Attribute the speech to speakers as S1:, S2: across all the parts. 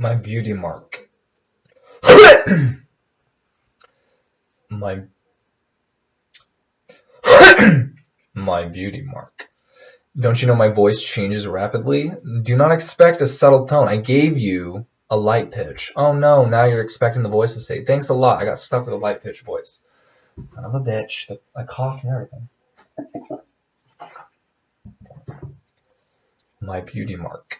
S1: My beauty mark. my my beauty mark. Don't you know my voice changes rapidly? Do not expect a subtle tone. I gave you a light pitch. Oh no, now you're expecting the voice to say, thanks a lot. I got stuck with a light pitch voice. Son of a bitch. I coughed and everything. My beauty mark.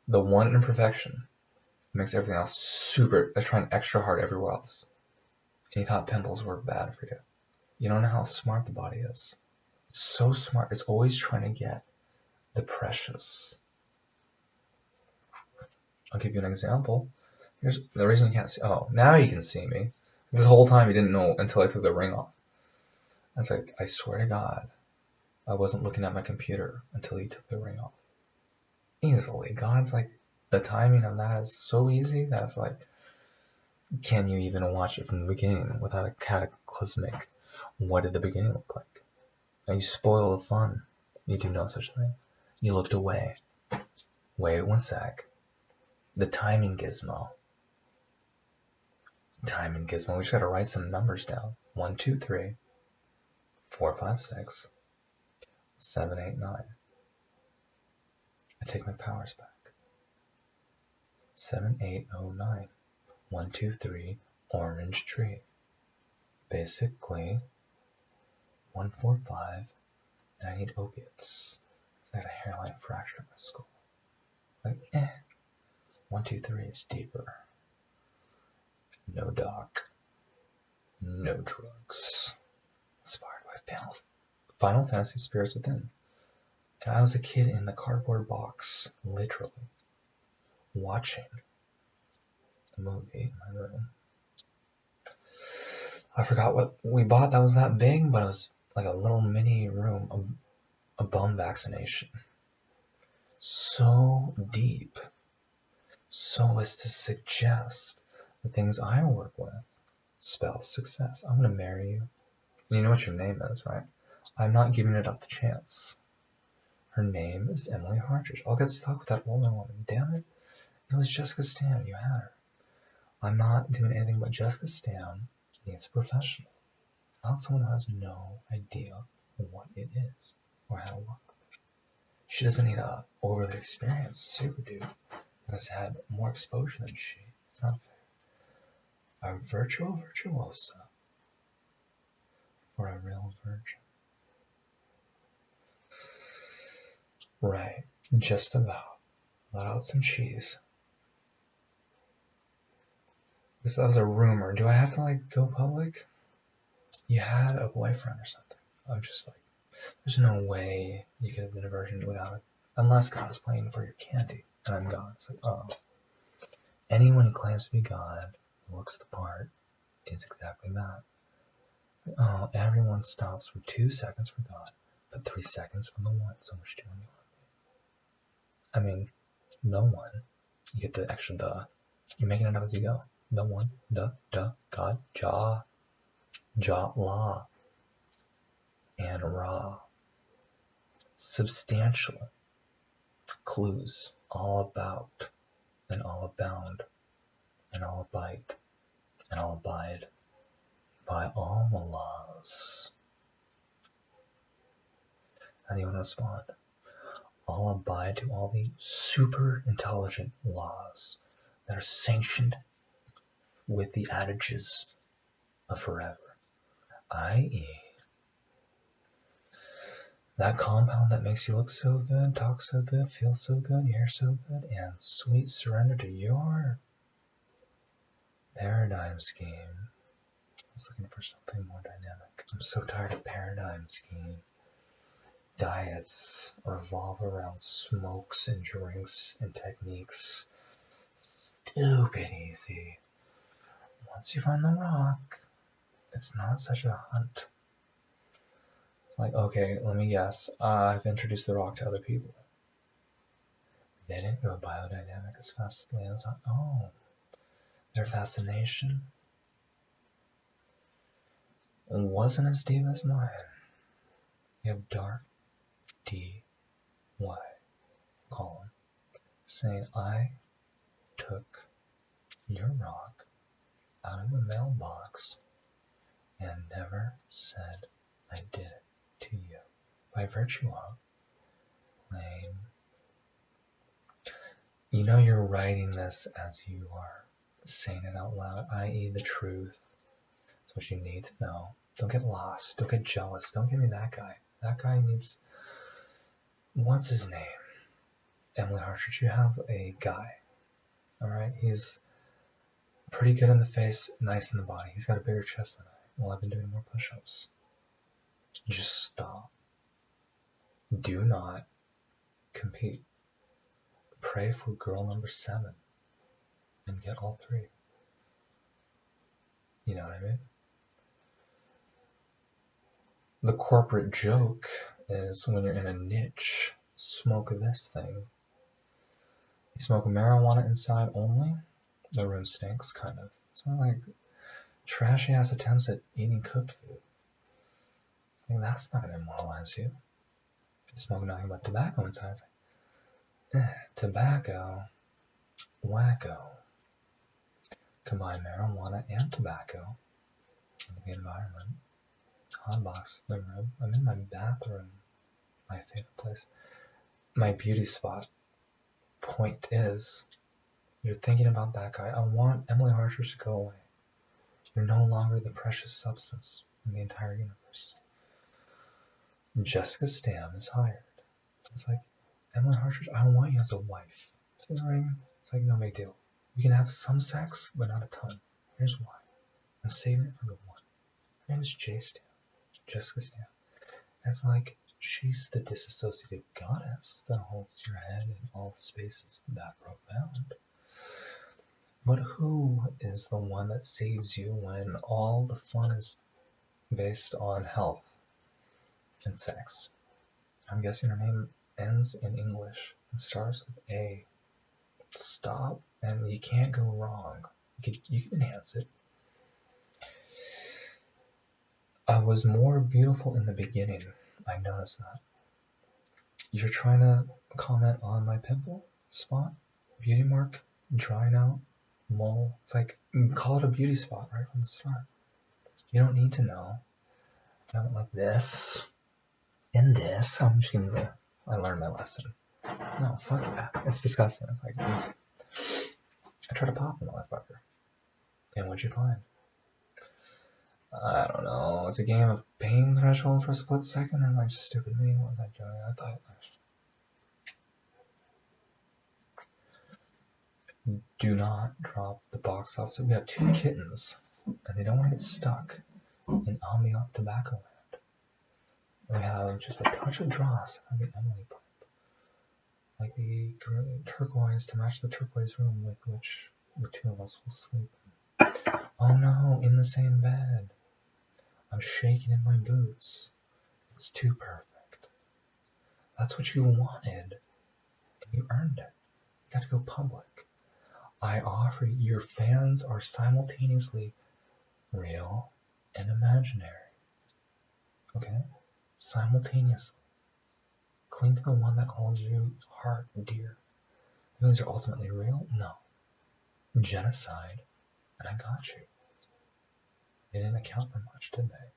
S1: The one imperfection that makes everything else super. I trying extra hard everywhere else. And you thought pimples were bad for you. You don't know how smart the body is. So smart. It's always trying to get the precious. I'll give you an example. Here's the reason you can't see. Oh, now you can see me. This whole time you didn't know until I took the ring off. I was like, I swear to God, I wasn't looking at my computer until you took the ring off. Easily. God's like, the timing of that is so easy that's like, can you even watch it from the beginning without a cataclysmic, what did the beginning look like? And you spoil the fun. You do no such thing. You looked away. Wait 1 sec. The timing gizmo. Timing gizmo. We just gotta write some numbers down. 1, 2, 3, 4, 5, 6, 7, 8, 9. I take my powers back. 7, 8, 0, 9. 1, 2, 3. Orange tree. Basically, 1, 4, 5. And I need opiates. I got a hairline fracture in my skull. Like, 1, 2, 3 is deeper. No doc. No drugs. Inspired by Final Fantasy Spirits Within. And I was a kid in the cardboard box, literally, watching the movie in my room. I forgot what we bought that was that big, but it was like a little mini room, a bum vaccination. So deep. So as to suggest the things I work with spell success. I'm going to marry you. And you know what your name is, right? I'm not giving it up to chance. Her name is Emily Hartridge. I'll get stuck with that older woman. Damn it. It was Jessica Stan. You had her. I'm not doing anything but Jessica Stan needs a professional. Not someone who has no idea what it is or how to work. She doesn't need a overly experienced super dude who has had more exposure than she. It's not fair. A virtuosa or a real virgin. Right, just about. Let out some cheese. This was a rumor. Do I have to like go public? You had a boyfriend or something. I'm just like, there's no way you could have been a virgin without it. Unless God is playing for your candy. And I'm God. It's like, oh. Anyone who claims to be God, looks the part, is exactly that. Oh, everyone stops for 2 seconds for God, but 3 seconds for the one. So much do you want? I mean, the one. You get the extra the. You're making it up as you go. The one, the, God, Jah, La, and Ra. Substantial clues all about, and all abound, and all abide, and all abide by all the laws. How do you want to respond? All abide to all the super intelligent laws that are sanctioned with the adages of forever, i.e., that compound that makes you look so good, talk so good, feel so good, hear so good, and sweet surrender to your paradigm scheme. I was looking for something more dynamic. I'm so tired of paradigm scheme. Diets revolve around smokes and drinks and techniques. Stupid easy. Once you find the rock, it's not such a hunt. It's like, okay, let me guess. I've introduced the rock to other people. They didn't go biodynamic as fastly as I. Oh, their fascination wasn't as deep as mine. You have dark D Y column saying I took your rock out of the mailbox and never said I did it to you by virtue of playing. You know you're writing this as you are saying it out loud, i.e. the truth. That's what you need to know. Don't get lost. Don't get jealous. Don't give me that guy. That guy needs... What's his name? Emily Hartridge. You have a guy. Alright? He's pretty good in the face, nice in the body. He's got a bigger chest than I. Well, I've been doing more push-ups. Just stop. Do not compete. Pray for girl number 7 and get all 3. You know what I mean? The corporate joke is when you're in a niche, smoke this thing. You smoke marijuana inside only, the room stinks, kind of. It's not like trashy ass attempts at eating cooked food. I mean, that's not gonna immortalize you. If you smoke nothing but tobacco inside, it's like, tobacco, wacko. Combine marijuana and tobacco in the environment. Hotbox, living room. I'm in my bathroom, my favorite place. My beauty spot. Point is, you're thinking about that guy. I want Emily Hartridge to go away. You're no longer the precious substance in the entire universe. Jessica Stam is hired. It's like, Emily Hartridge, I want you as a wife. See the ring? It's like, no big deal. We can have some sex, but not a ton. Here's why. I'm saving it for the one. Her name is J Stam. Jessica Stam. It's like, she's the disassociative goddess that holds your head in all spaces that profound. But who is the one that saves you when all the fun is based on health and sex? I'm guessing her name ends in English and starts with A. Stop, and you can't go wrong. You can enhance it. I was more beautiful in the beginning. I noticed that. You're trying to comment on my pimple spot, beauty mark, drying out, mole. It's like, call it a beauty spot right from the start. You don't need to know. I don't like this and this. I'm just gonna. I learned my lesson. No, fuck that. It's disgusting. It's like, I tried to pop the motherfucker. And what'd you find? I don't know. It's a game of pain threshold for a split second, and like, stupid me. What was I doing? I thought. Do not drop the box office. We have 2 kittens, and they don't want to get stuck in ambient tobacco land. We have just a touch of dross on the Emily pipe. Like the turquoise to match the turquoise room with which the 2 of us will sleep. Oh no, in the same bed. I'm shaking in my boots. It's too perfect. That's what you wanted, and you earned it. You got to go public. I offer you, your fans are simultaneously real and imaginary. Okay? Simultaneously. Cling to the one that holds you heart dear. That means they're ultimately real? No. Genocide, and I got you. They didn't account for much, did they?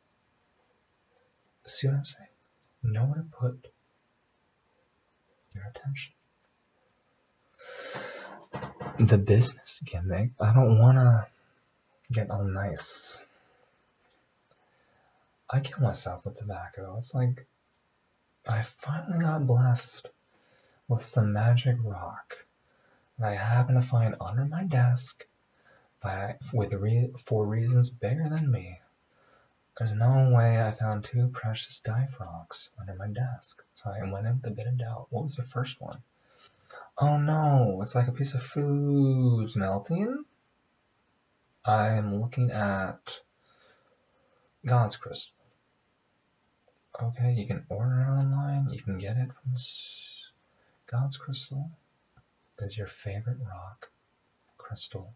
S1: See what I'm saying? Know where to put your attention. The business gimmick, I don't want to get all nice. I kill myself with tobacco. It's like, I finally got blessed with some magic rock that I happen to find under my desk for reasons bigger than me. There's no way I found 2 precious diaphragms under my desk, so I went in with a bit of doubt. What was the first one? Oh no, it's like a piece of food's melting. I'm looking at God's crystal. Okay, you can order it online. You can get it from God's crystal. Is your favorite rock, crystal,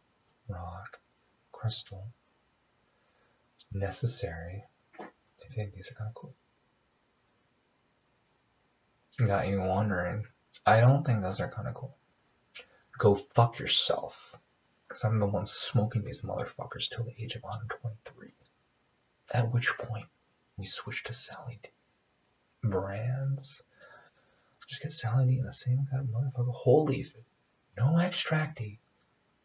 S1: necessary. I think these are kind of cool. Got you wondering. I don't think those are kind of cool. go fuck yourself. Because I'm the one smoking these motherfuckers till the age of 123. At which point, we switch to Sally D. Brands. Just get Sally D in the same kind of motherfucker. Whole leaf. No extracty.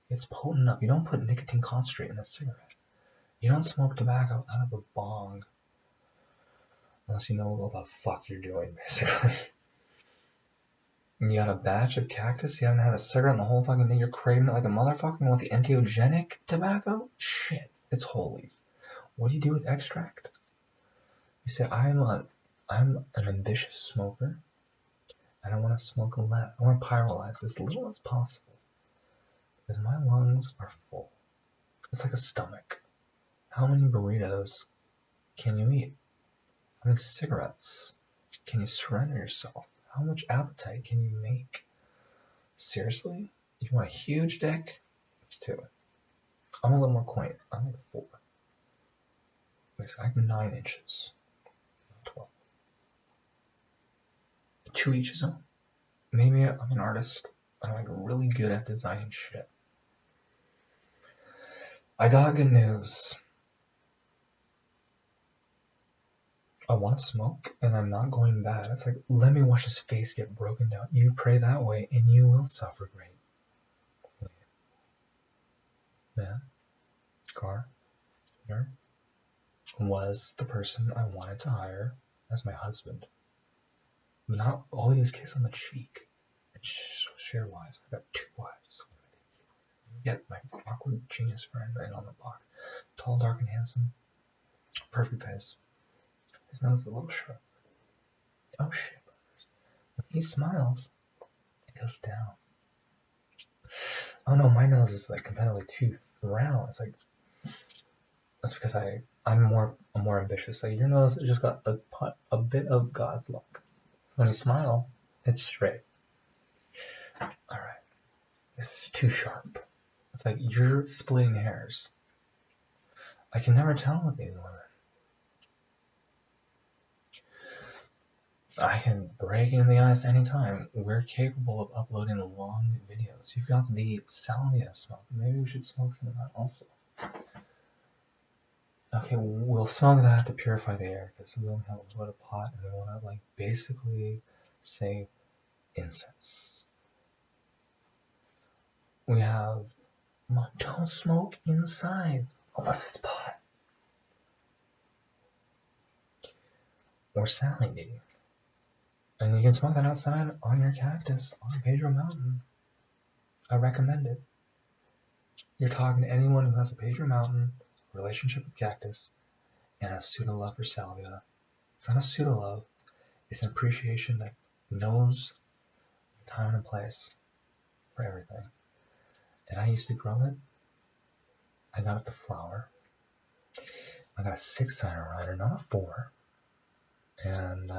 S1: It's potent enough. You don't put nicotine concentrate in a cigarette. You don't smoke tobacco out of a bong. Unless you know what the fuck you're doing, basically. You got a batch of cactus, you haven't had a cigarette in the whole fucking day, you're craving it like a motherfucker, you want the entheogenic tobacco? Shit, it's whole leaf. What do you do with extract? You say, I'm an ambitious smoker, and I want to smoke less. I want to pyrolyze as little as possible. Because my lungs are full. It's like a stomach. How many burritos can you eat? How many cigarettes can you surrender yourself? How much appetite can you make? Seriously? You want a huge dick? It's 2. I'm a little more quaint. I'm like 4. I have 9 inches. 12. 2 each his own. Maybe I'm an artist. I'm like really good at designing shit. I got good news. I want to smoke, and I'm not going bad. It's like, let me watch his face get broken down. You pray that way, and you will suffer great. Man, car, was the person I wanted to hire as my husband. Not always kiss on the cheek. And share wives. I got 2 wives. Yet my awkward genius friend right on the block. Tall, dark, and handsome. Perfect face. His nose is a little sharp. Oh shit. When he smiles, it goes down. Oh no, my nose is like competitively too round. It's like, that's because I'm more ambitious. Like your nose just got a bit of God's luck. So when you smile, it's straight. Alright. This is too sharp. It's like you're splitting hairs. I can never tell with these women. I can break in the ice anytime. We're capable of uploading long videos. You've got the salvia smoke. Maybe we should smoke some of that also. Okay, we'll smoke that to purify the air because we only have a little pot and we want to like basically say incense. We have, don't smoke inside unless it's pot. Or Sally D. And you can smoke that outside on your cactus on Pedro Mountain. I recommend it. You're talking to anyone who has a Pedro Mountain relationship with cactus and a pseudo love for salvia. It's not a pseudo love. It's an appreciation that knows the time and place for everything. And I used to grow it. I got it to flower. I got a 6-center rider, not a 4. And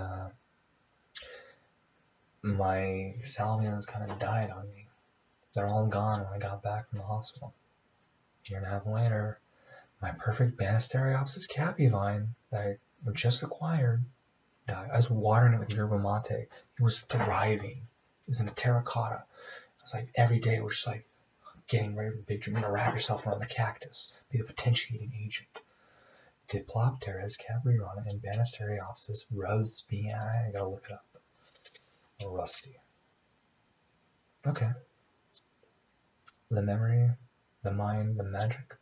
S1: my salvias kind of died on me. They're all gone when I got back from the hospital. A year and a half later, my perfect Banisteriopsis capi vine that I just acquired died. I was watering it with yerba mate. It was thriving. It was in a terracotta. It was like every day we're just like getting ready for the big dream. You're gonna wrap yourself around the cactus, be the potentiating agent. Diplopteris cabriana and Banisteriopsis rosebiana. I gotta look it up. Oh, rusty. Okay. The memory, the mind, the magic.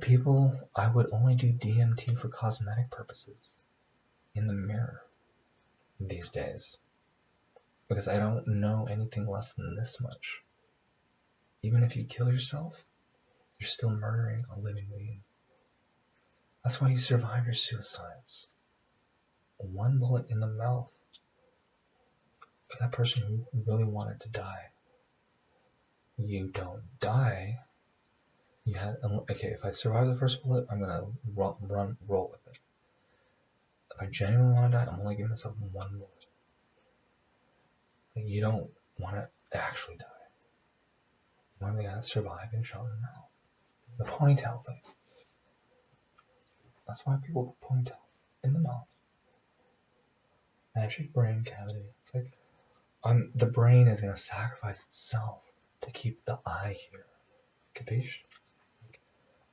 S1: People, I would only do DMT for cosmetic purposes in the mirror these days because I don't know anything less than this much. Even if you kill yourself, you're still murdering a living being. That's why you survive your suicides. 1 bullet in the mouth for that person who really wanted to die. You don't die. You had, okay, if I survive the first bullet, I'm gonna roll with it. If I genuinely want to die, I'm only giving myself 1 bullet. Like, you don't want to actually die. You want to survive and shot in the mouth. The ponytail thing. That's why people put ponytails in the mouth. Magic brain cavity. It's like, The brain is gonna sacrifice itself to keep the eye here. Capiche?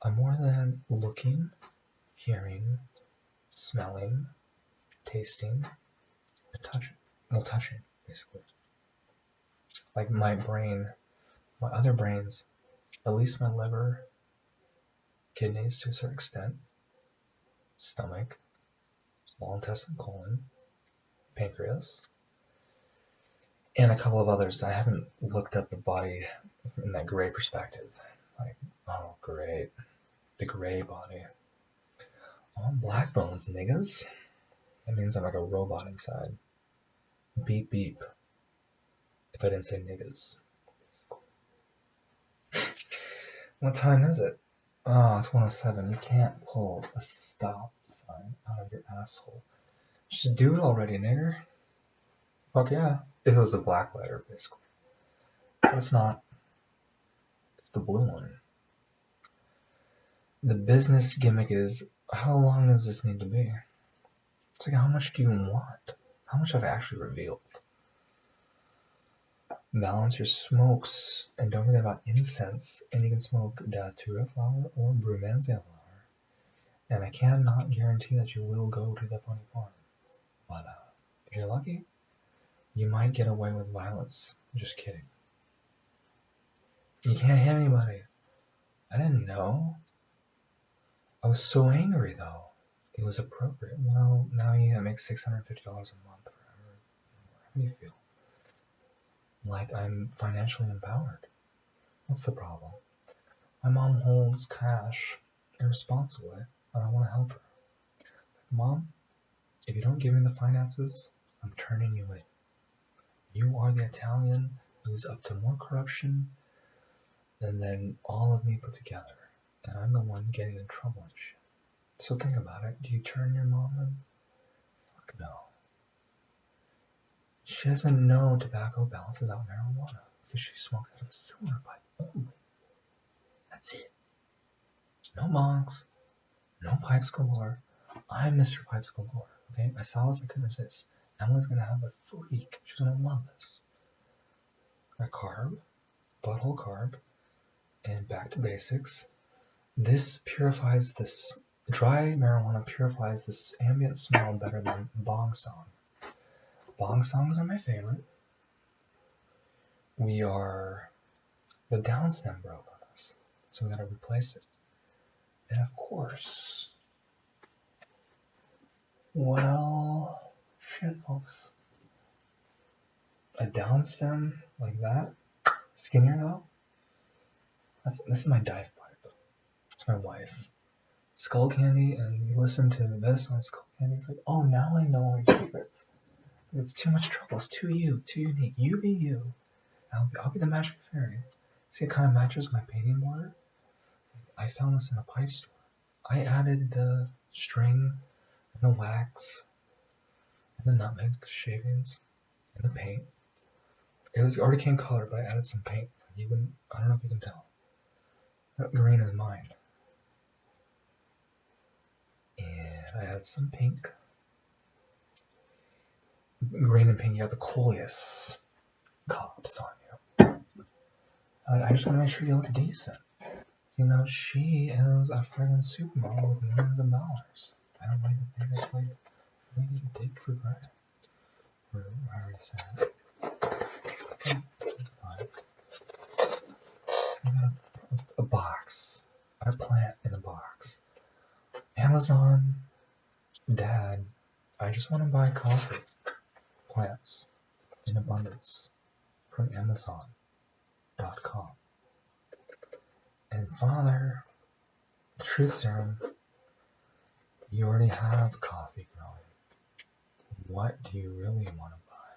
S1: I'm more than looking, hearing, smelling, tasting, and touching. Well, touching, basically. Like my brain, my other brains, at least my liver, kidneys to a certain extent, stomach, small intestine, colon, pancreas, and a couple of others. I haven't looked up the body in that gray perspective. Like, oh, great. The gray body. Oh, black bones, niggas. That means I'm like a robot inside. Beep, beep. If I didn't say niggas. What time is it? Oh, it's 1:07. You can't pull a stop sign out of your asshole. Just do it already, nigger. Fuck yeah. If it was a black letter, basically. But it's not. It's the blue one. The business gimmick is, how long does this need to be? It's like, how much do you want? How much have I actually revealed? Balance your smokes, and don't forget about incense. And you can smoke Datura flower or Brumansia flower. And I cannot guarantee that you will go to the funny farm. But if you're lucky, you might get away with violence. Just kidding. You can't hit anybody. I didn't know. I was so angry though. It was appropriate. Well, now you make $650 a month forever. How do you feel? Like I'm financially empowered. What's the problem? My mom holds cash irresponsibly, and I want to help her. Mom, if you don't give me the finances, I'm turning you in. You are the Italian who's up to more corruption than all of me put together, and I'm the one getting in trouble and shit. So think about it. Do you turn your mom in? Fuck no. She doesn't know tobacco balances out marijuana because she smokes out of a cylinder pipe only. That's it. No bongs, no pipes galore. I'm Mr. Pipes galore. Okay, I saw this, I couldn't resist. Emily's gonna have a freak. She's gonna love this. A carb, butthole carb, and back to basics. This purifies this dry marijuana purifies this ambient smell better than bong song. Bong songs are my favorite. The downstem broke on us, so we gotta replace it. And of course, well, shit, folks. A downstem like that, skinnier though. This is my dive pipe. It's my wife. Skull Candy, and you listen to this on Skull Candy. It's like, oh, now I know all your secrets. It's too much trouble. It's too unique. You be you. I'll be the magic fairy. See, it kind of matches my painting border. I found this in a pipe store. I added the string and the wax and the nutmeg shavings and the paint. It already came colored, but I added some paint. I don't know if you can tell. That green is mine. And I added some pink. Green and pink, you have the coleus cops on you. I just want to make sure you look decent. You know, she is a friggin' supermodel with millions of dollars. I don't like to think it's like something you can take for granted. Or I already said it. Fine. So I got a box. A plant in a box. Amazon, Dad, I just want to buy coffee plants in abundance from Amazon.com. And Father, truth serum, you already have coffee growing. What do you really want to buy?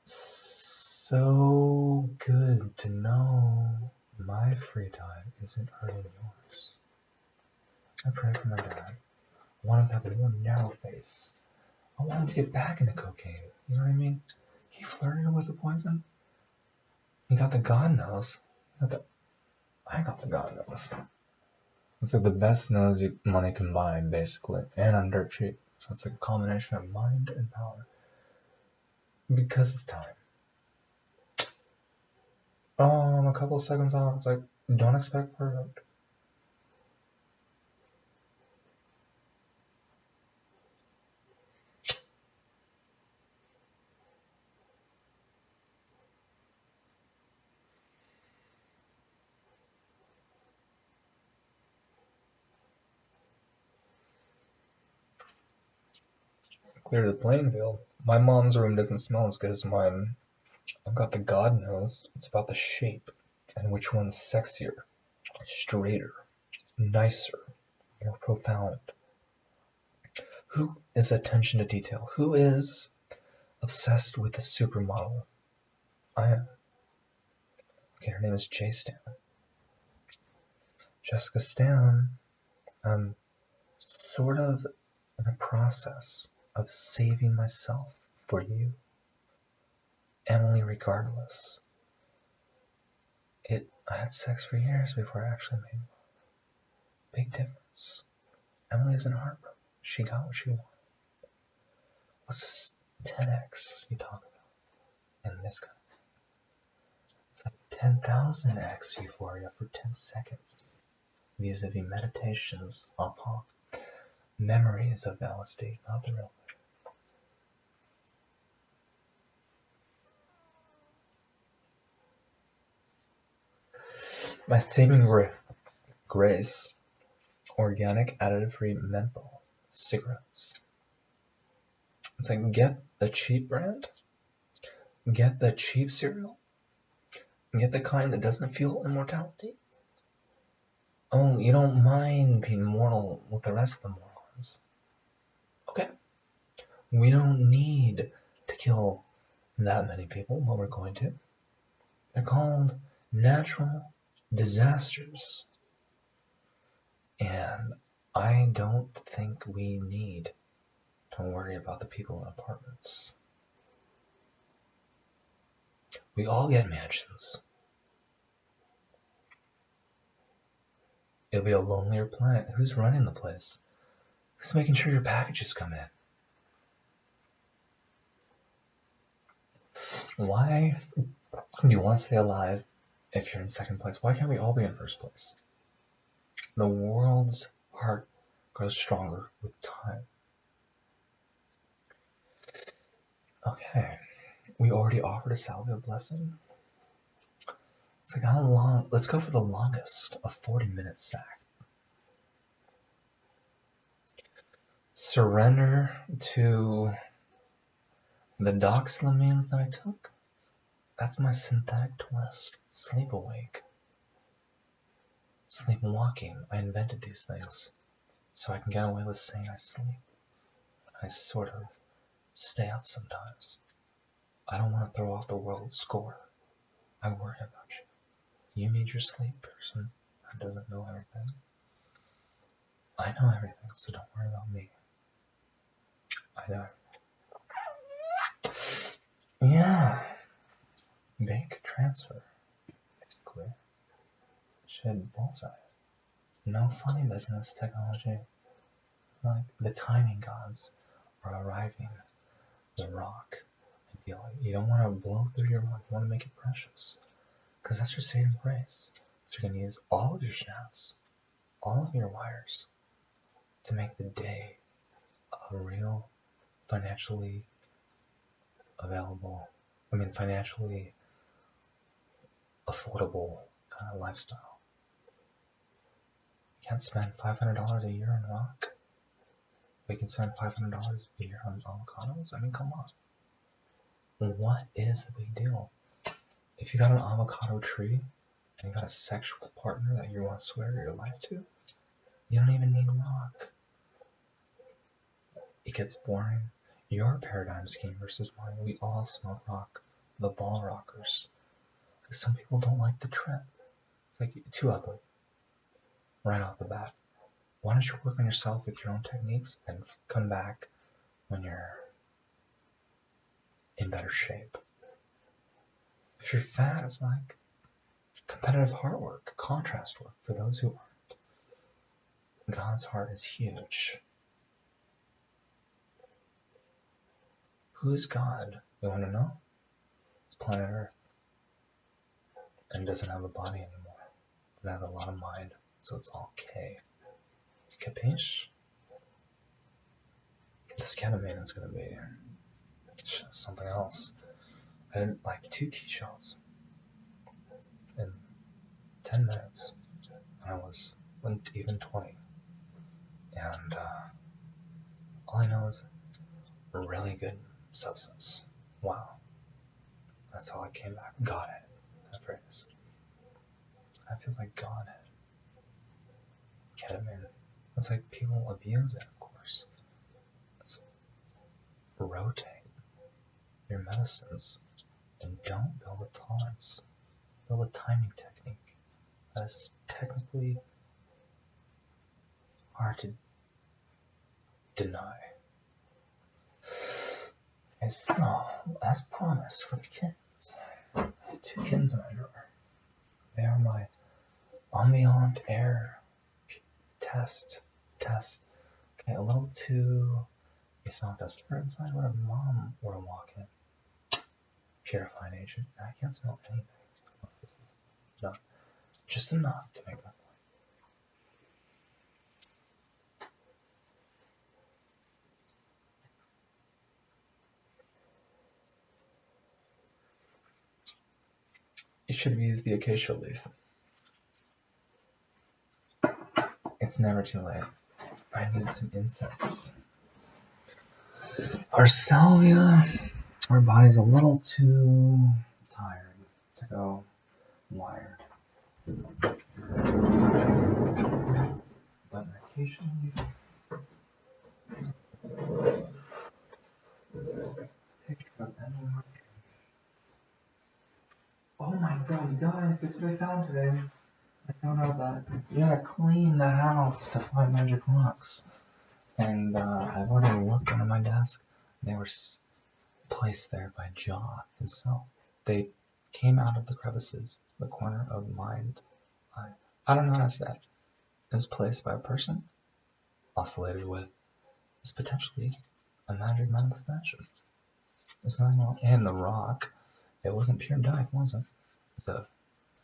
S1: So good to know my free time isn't hurting yours. I pray for my dad. I want him to have a more narrow face. I want him to get back into cocaine. You know what I mean? He flirted with the poison. He got the God knows. I got the God knows. It's like the best knows money can buy, basically. And I'm dirt cheap. So it's like a combination of mind and power. Because it's time. I'm a couple of seconds off. It's like, don't expect perfect. Clear the playing field. My mom's room doesn't smell as good as mine. I've got the God knows. It's about the shape and which one's sexier, straighter, nicer, more profound. Who is attention to detail? Who is obsessed with the supermodel? I am. Okay, her name is Jay Stan. Jessica Stan. I'm sort of in a process of saving myself for you. Emily, regardless. I had sex for years before I actually made love. Big difference. Emily isn't heartbroken. She got what she wanted. What's this 10x you talk about in this kind of thing? It's like 10,000x euphoria for 10 seconds. Vis-a-vis meditations upon memories of LSD, not the real. My saving grace, organic, additive-free menthol cigarettes. It's like, get the cheap brand, get the cheap cereal, get the kind that doesn't feel immortality. Oh, you don't mind being mortal with the rest of the morons. Okay. We don't need to kill that many people, but we're going to. They're called natural disasters. And I don't think we need to worry about the people in apartments. We all get mansions. It'll be a lonelier planet. Who's running the place? Who's making sure your packages come in? Why do you want to stay alive if you're in second place? Why can't we all be in first place? The world's heart grows stronger with time. Okay, we already offered a salvia blessing. It's like, how long? Let's go for the longest, a 40-minute sack. Surrender to the doxylamines that I took. That's my synthetic twist. Sleep awake. Sleepwalking. I invented these things so I can get away with saying I sleep. I sort of stay up sometimes. I don't want to throw off the world score. I worry about you. You need your sleep, person that doesn't know everything. I know everything, so don't worry about me. I know everything. Yeah. Bank transfer. Basically. Shit, bullseye. No funny business technology. Like, the timing gods are arriving. The rock. Ideally. You don't want to blow through your rock. You want to make it precious. Because that's your saving grace. So you're going to use all of your shafts, all of your wires, to make the day a real financially financially affordable kind of lifestyle. You can't spend $500 a year on rock, but you can spend $500 a year on avocados? I mean, come on. What is the big deal? If you got an avocado tree and you got a sexual partner that you want to swear your life to, you don't even need rock. It gets boring. Your paradigm scheme versus mine. We all smoke rock. The ball rockers. Some people don't like the trip. It's like, too ugly. Right off the bat. Why don't you work on yourself with your own techniques and come back when you're in better shape? If you're fat, it's like competitive heart work, contrast work for those who aren't. God's heart is huge. Who is God? You want to know? It's planet Earth. And it doesn't have a body anymore. It has a lot of mind. So it's all K. Capiche? This ketamine is going to be something else. I did like 2 key shots in 10 minutes. And I wasn't even 20. And all I know is a really good substance. Wow. That's all I came back. Godhead. That phrase. That feels like Godhead. Ketamine. It's like people abuse it, of course. It's rotate your medicines and don't build a tolerance. Build a timing technique. That is technically hard to deny. Okay, so, as promised for the kittens, 2 kittens in my drawer. They are my ambient air test. Okay, a little too. You smell dust inside. What if mom were to walk in? Purifying agent. I can't smell anything. No, just enough to make my point. You should have used the acacia leaf. It's never too late. I need some insects. Our salvia. Our body's a little too tired to go wired. But occasionally, picture of anyone. Oh my god, you guys, guess what I found today? I found out that you gotta clean the house to find magic rocks. And I've already looked under my desk. They were placed there by Jah himself. They came out of the crevices, the corner of mind. I don't know how to say it. It was placed by a person oscillated with is potentially a magic manifestation. There's nothing wrong. And the rock, it wasn't pure dive, was it? It was a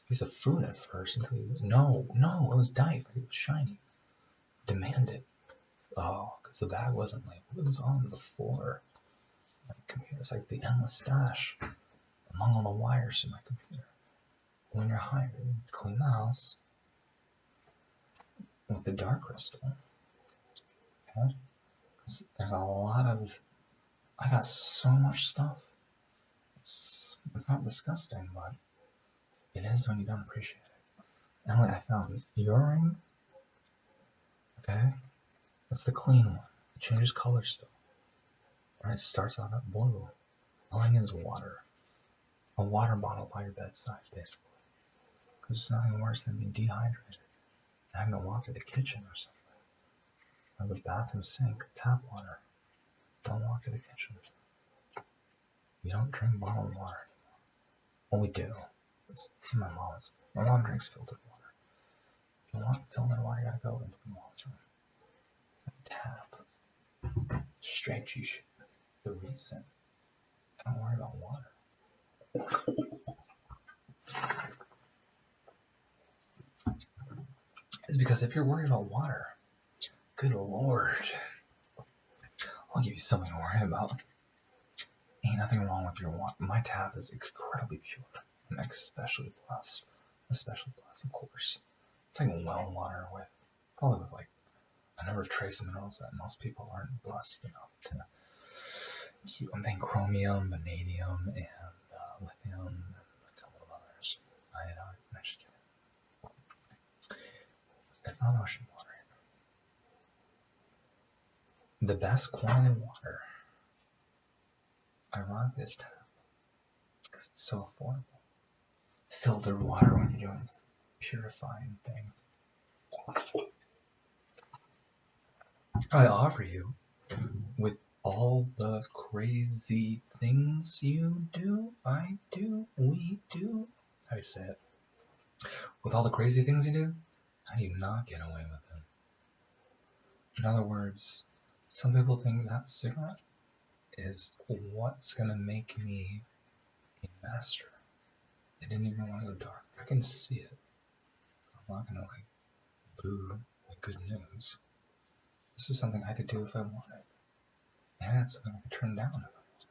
S1: piece of food at first. Until no, it was dive. It was shiny. Demanded. Oh, because the bag wasn't labeled. It was on the floor. My computer. It's like the endless stash among all the wires in my computer. When you're hired, clean the house with the dark crystal. Okay? There's a lot of. I got so much stuff. It's not disgusting, but it is when you don't appreciate it. And I found your ring. Okay? That's the clean one. It changes color still. Right? It starts out at blue. All I need is water. A water bottle by your bedside, basically. Because there's nothing worse than being dehydrated. And having to walk to the kitchen or something. Or the bathroom sink, tap water. Don't walk to the kitchen. You don't drink bottled water anymore. Well, we do. It's in my mom's. My mom drinks filtered water. If you want filtered water, you gotta go into my mom's room. Tap. Straight G shit. The reason. Don't worry about water. Is because if you're worried about water, good lord, I'll give you something to worry about. Ain't nothing wrong with your water. My tap is incredibly pure. And especially blessed. Especially blessed, of course. It's like well water with, probably with like a number of trace minerals that most people aren't blessed enough to keep. I'm thinking chromium, vanadium, and lithium, and a couple of others. I'm just kidding. It's not ocean water. The best quality water, ironically, is tap. Because it's so affordable. Filtered water when you're doing purifying thing. I offer you, with all the crazy things you do, I do, we do. How do you say it? With all the crazy things you do, how do you not get away with it? In other words, some people think that cigarette is what's gonna make me a master. I didn't even want to go dark. I can see it. I'm not gonna like boo the good news. This is something I could do if I wanted. And it's something I could turn down if I wanted.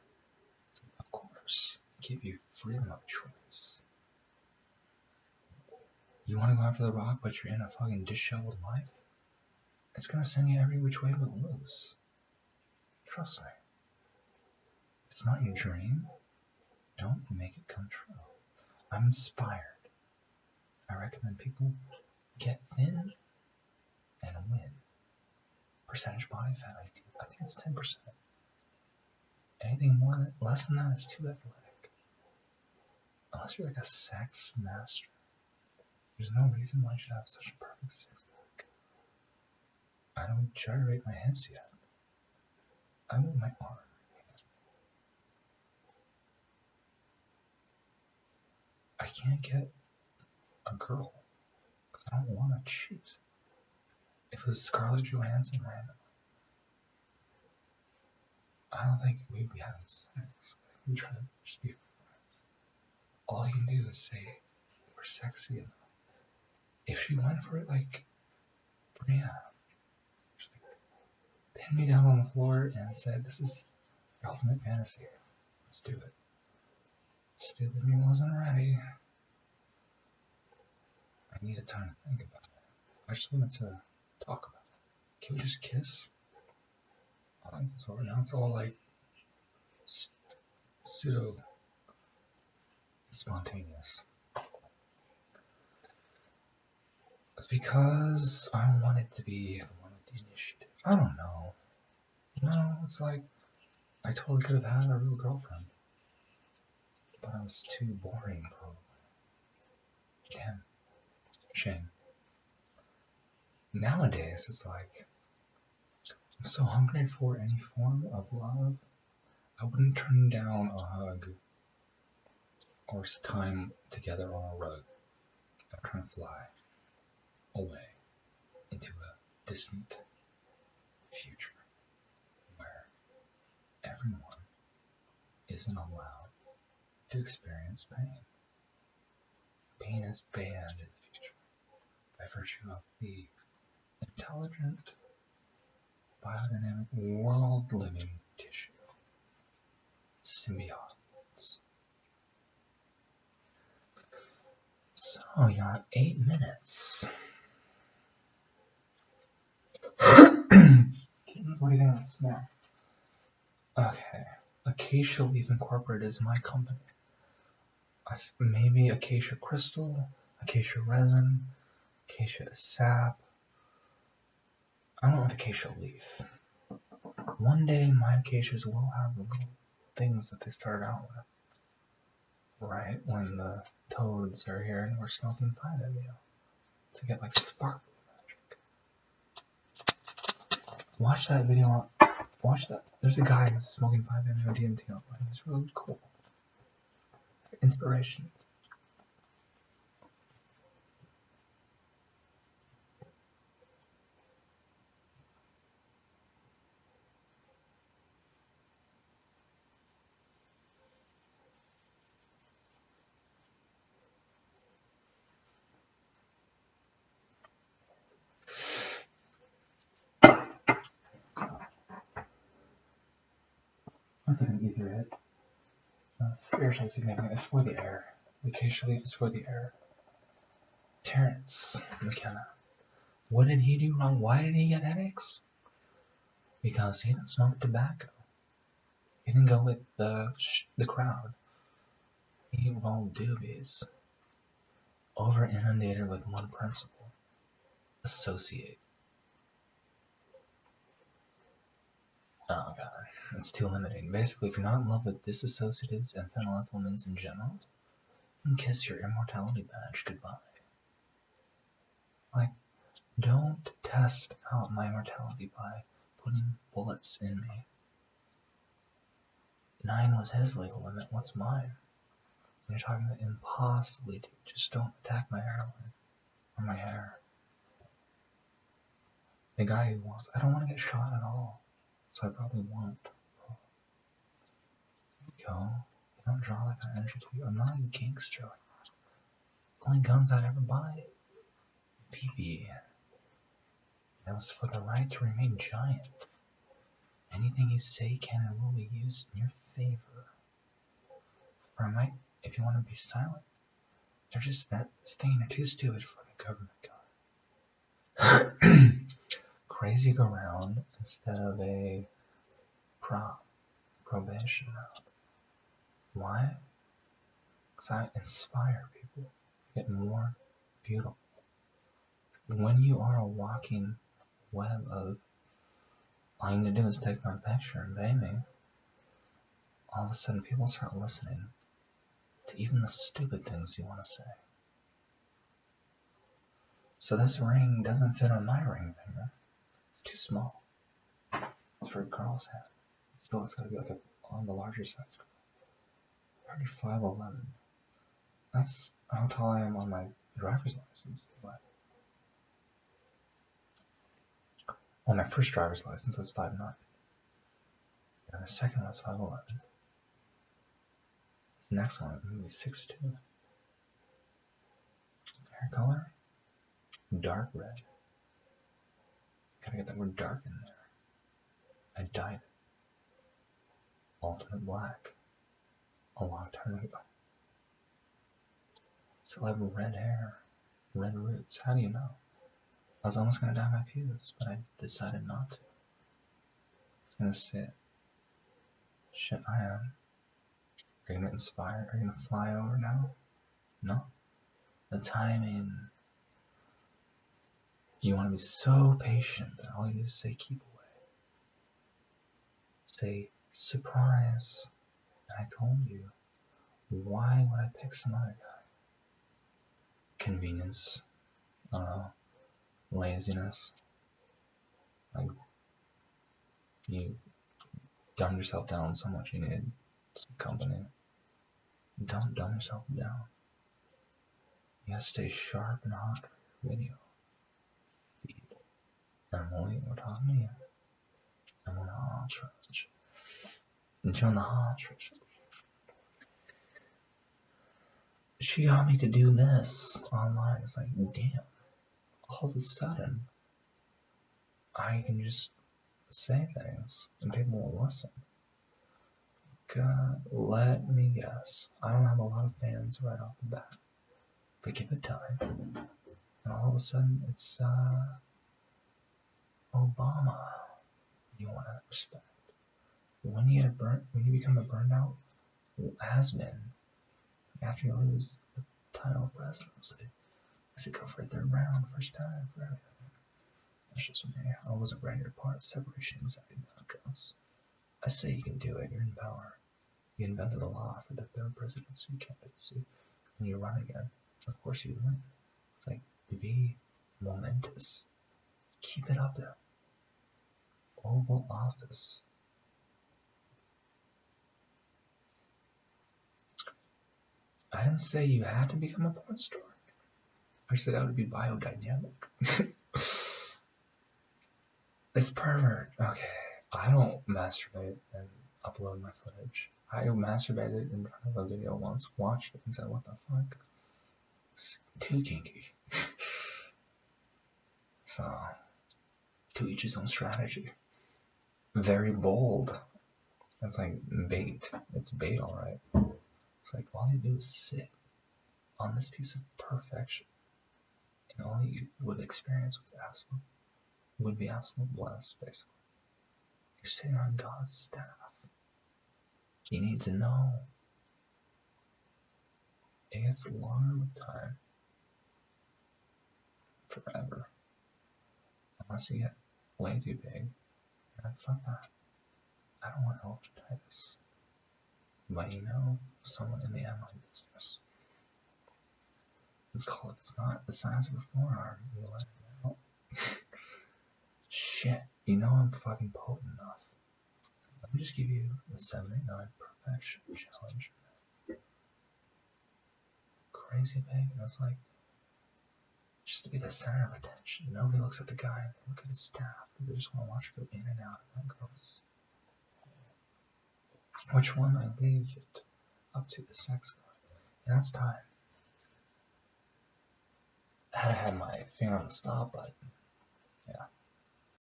S1: So, of course, give you freedom of choice. You want to go after the rock, but you're in a fucking disheveled life? It's gonna send you every which way but loose. Trust me. If it's not your dream, don't make it come true. I'm inspired. I recommend people get thin and win. Percentage body fat, I think it's 10%. Anything less than that is too athletic. Unless you're like a sex master. There's no reason why you should have such a perfect six pack. I don't gyrate my hips yet. I move my arm. I can't get a girl because I don't want to choose. If it was Scarlett Johansson random, I don't think we'd be having sex. We try to just be friends. All you can do is say we're sexy enough. If she went for it like Brianna, just like pinned me down on the floor and said, "This is your ultimate fantasy. Let's do it." Stupid me wasn't ready. I needed time to think about it. I just wanted to talk about it. Can we just kiss? So now it's all like pseudo spontaneous. It's because I wanted to be the one with the initiative. I don't know. No, it's like I totally could have had a real girlfriend. But I was too boring, probably. Damn. Shame. Nowadays, it's like I'm so hungry for any form of love. I wouldn't turn down a hug or time together on a rug. I'm trying to fly away into a distant future where everyone isn't allowed to experience pain. Pain is banned in the future by virtue of the intelligent, biodynamic, world-living tissue. Symbiotes. So, you got 8 minutes. Kittens, what do you think of the smell? Okay. Acacia Leaf Incorporated is my company. Maybe acacia crystal, acacia resin, acacia sap. I don't want acacia leaf. One day my acacias will have the little things that they started out with. Right when the toads are here and we're smoking 5-MeO to get like sparkle magic. Watch that video. Watch that. There's a guy who's smoking 5-MeO DMT online. He's really cool. Inspiration. That's like an ether hit. Spiritually significant. It's for the air. The acacia leaf is for the air. Terrence McKenna. What did he do wrong? Why did he get headaches? Because he didn't smoke tobacco. He didn't go with the crowd. He rolled doobies. Over inundated with one principle. Associate. Oh god, it's too limiting. Basically, if you're not in love with disassociatives and phenylethylamines in general, then kiss your immortality badge goodbye. Like, don't test out my immortality by putting bullets in me. 9 was his legal limit, what's mine? When you're talking about impossibly, dude, just don't attack my hairline or my hair. The guy who wants, I don't want to get shot at all, so I probably won't. go. You don't draw that kind of energy to you. I'm not a gangster like that. Only guns I'd ever buy. BB. It was for the right to remain giant. Anything you say can and will be used in your favor. Or I might, if you want to be silent, they're just that thing. They're too stupid for the government gun. Crazy go round instead of a probation round. Why? Because I inspire people to get more beautiful. When you are a walking web of all you need to do is take my picture and pay me, all of a sudden people start listening to even the stupid things you want to say. So this ring doesn't fit on my ring finger. It's too small. It's for a girl's hand. Still, it's got to be like on the larger size. 35'11". That's how tall I am on my driver's license. But on my first driver's license, I was 5'9". And the second one was 5'11". This next one, maybe 6'2". Hair color? Dark red. Gotta get that word dark in there. I dyed it. Ultimate black. A long time ago. Still have red hair. Red roots. How do you know? I was almost gonna dye my pubes, but I decided not to. I was gonna sit. Shit, I am. Are you gonna inspire? Are you gonna fly over now? No? The timing. You want to be so patient that all you do is say keep away. Say surprise. And I told you. Why would I pick some other guy? Convenience. I don't know. Laziness. Like, you dumb yourself down so much you need some company. Don't dumb yourself down. You gotta stay sharp and hot for your video. Feed. Emily, we're talking to you. Emily Hotridge. Join the Hotridge. She got me to do this online. It's like, damn. All of a sudden, I can just say things and people will listen. God, let me guess. I don't have a lot of fans right off the bat. But give it time. And all of a sudden, it's Obama. You want to respect. When you become a burned out has-been, after you lose the title of presidency, I say go for a third round, first time for everything. That's just me. I wasn't ready to part separation anxiety podcasts. I say you can do it. You're in power. You invented the law for the third presidency candidacy, and you run again. Of course you win. It's like, be momentous. Keep it up there. Oval Office. I didn't say you had to become a porn star. I said that would be biodynamic. It's pervert. Okay. I don't masturbate and upload my footage. I masturbated in front of a video once, watched it, and said, what the fuck? It's too kinky. So, to each his own strategy. Very bold. It's like bait. It's bait, alright. It's like, all you do is sit on this piece of perfection. And all you would experience would be absolute bliss, basically. You're sitting on God's staff. You need to know. It gets longer with time. Forever. Unless you get way too big. And fuck that. I don't want elephantitis. But you know, someone in the online business. It's not the size of a forearm. You let it out. Shit. You know I'm fucking potent enough. Let me just give you the 789 perfection challenge. Crazy big. And I was like, just to be the center of attention. Nobody looks at the guy. They look at his staff. They just want to watch her go in and out of that girl's. Which one? I leave it up to the sex god. And that's time. I had my finger on the stop button. Yeah.